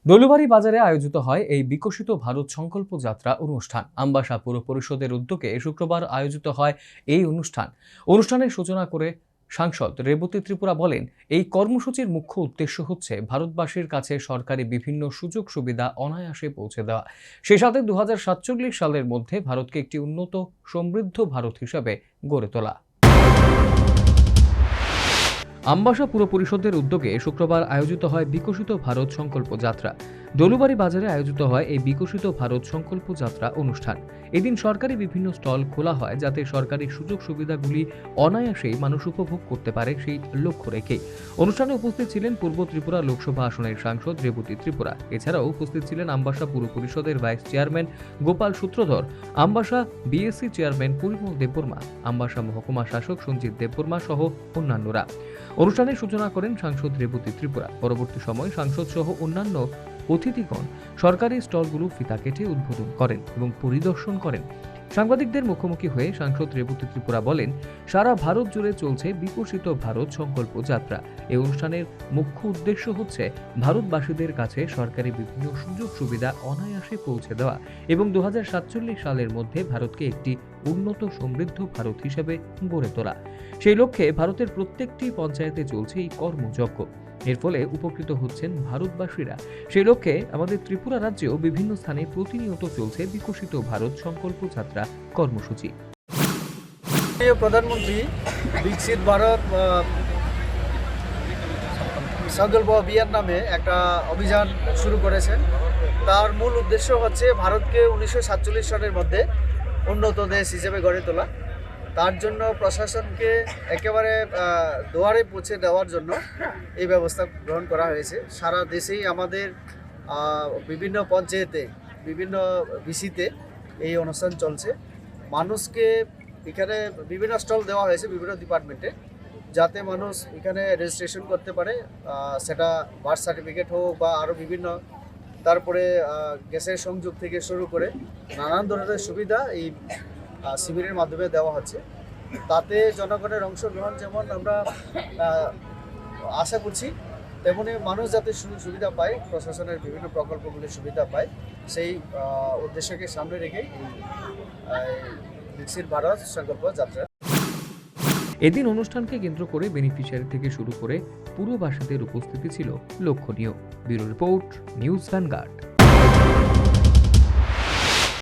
দলুবাড়ি বাজারে আয়োজিত হয় এই বিকশিত ভারত সংকল্প যাত্রা অনুষ্ঠান। আমবাসা পৌর পরিষদের উদ্যোগে শুক্রবার আয়োজিত হয় এই অনুষ্ঠানের সূচনা করে সাংসদ রেবতী ত্রিপুরা বলেন, এই কর্মসূচির মুখ্য উদ্দেশ্য হচ্ছে ভারতবাসীর কাছে সরকারি বিভিন্ন সুযোগ সুবিধা অনায়াসে পৌঁছে দেওয়া, সে সাথে 2047 সালের মধ্যে ভারতকে একটি উন্নত সমৃদ্ধ ভারত হিসাবে গড়ে তোলা। আমবাসা পুর পরিষদের উদ্যোগে শুক্রবার আয়োজিত হয় বিকশিত ভারত সংকল্প যাত্রা। দলুবাড়ি বাজারে আয়োজিত হয় এই বিকশিত ভারত সংকল্প যাত্রা অনুষ্ঠান। এদিন সরকারি বিভিন্ন স্টল খোলা হয় যাতে সরকারি সুযোগ সুবিধাগুলি অনায়াসেই মানুষ উপভোগ করতে পারে, সেই লক্ষ্য রেখে। অনুষ্ঠানে উপস্থিত ছিলেন পূর্ব ত্রিপুরা লোকসভা আসনের সাংসদ রেবতী ত্রিপুরা। এছাড়াও উপস্থিত ছিলেন আমবাসা পুর পরিষদের ভাইস চেয়ারম্যান গোপাল সূত্রধর, আমবাসা বিএসসি চেয়ারম্যান পরিমল দেববর্মা, আমবাসা মহকুমা শাসক সঞ্জিত দেববর্মা সহ অন্যান্যরা। অনুষ্ঠানের সূচনা করেন সাংসদ রেবতী ত্রিপুরা। পরবর্তী সময় সাংসদ সহ অন্যান্য অতিথিগণ সরকারি স্টলগুলো ফিতা কেটে উদ্বোধন করেন এবং পরিদর্শন করেন। সাংবাদিকদের মুখোমুখি হয়ে সাংসদ রেবতী ত্রিপুরা বলেন, সারা ভারত জুড়ে চলছে বিকশিত ভারত সংকল্প যাত্রা। এই অনুষ্ঠানের মুখ্য উদ্দেশ্য হচ্ছে ভারতবাসীদের কাছে সরকারি বিভিন্ন সুযোগ সুবিধা অনায়াসে পৌঁছে দেওয়া এবং 2047 সালের মধ্যে ভারতকে একটি উন্নত সমৃদ্ধ ভারত হিসেবে গড়ে তোলা। সেই লক্ষ্যে ভারতের প্রত্যেকটি পঞ্চায়েতে চলছে এই কর্মযজ্ঞ। এর ফলে উপকৃত হচ্ছেন ভারতবাসীরা। সেই লক্ষ্যে আমাদের ত্রিপুরা রাজ্যেও বিভিন্ন স্থানে প্রতিনিয়ত চলছে বিকশিত ভারত সংকল্প যাত্রা কর্মসূচি। প্রধানমন্ত্রী বিকশিত ভারত সংকল্প অভিযান নামে একটা অভিযান শুরু করেছেন। তার মূল উদ্দেশ্য হচ্ছে ভারতকে 1947 সালের মধ্যে উন্নত দেশ হিসেবে গড়ে তোলা। তার জন্য প্রশাসনকে একেবারে দুয়ারে পৌঁছে দেওয়ার জন্য এই ব্যবস্থা গ্রহণ করা হয়েছে। সারা দেশেই আমাদের বিভিন্ন পঞ্চায়েতে, বিভিন্ন বিসিতে এই অনুষ্ঠান চলছে। মানুষকে এখানে বিভিন্ন স্টল দেওয়া হয়েছে বিভিন্ন ডিপার্টমেন্টে, যাতে মানুষ এখানে রেজিস্ট্রেশন করতে পারে, সেটা বার্থ সার্টিফিকেট হোক বা আরও বিভিন্ন, তারপরে গ্যাসের সংযোগ থেকে শুরু করে নানান ধরনের সুবিধা এই শিবিরের মাধ্যমে দেওয়া হচ্ছে। তাতে জনগণের অংশগ্রহণ যেমন আমরা আশা করছি, তেমনি মানুষ যাতে সুবিধা পায়, প্রশাসনের বিভিন্ন প্রকল্পগুলির সুবিধা পায়, সেই উদ্দেশ্যকে সামনে রেখেই এই বিকশিত ভারত সংকল্প যাত্রা। এদিন অনুষ্ঠানকে কেন্দ্র করে বেনিফিশিয়ারি থেকে শুরু করে পুরবাসীদের উপস্থিতি ছিল লক্ষণীয়। Bureau report, news vanguard.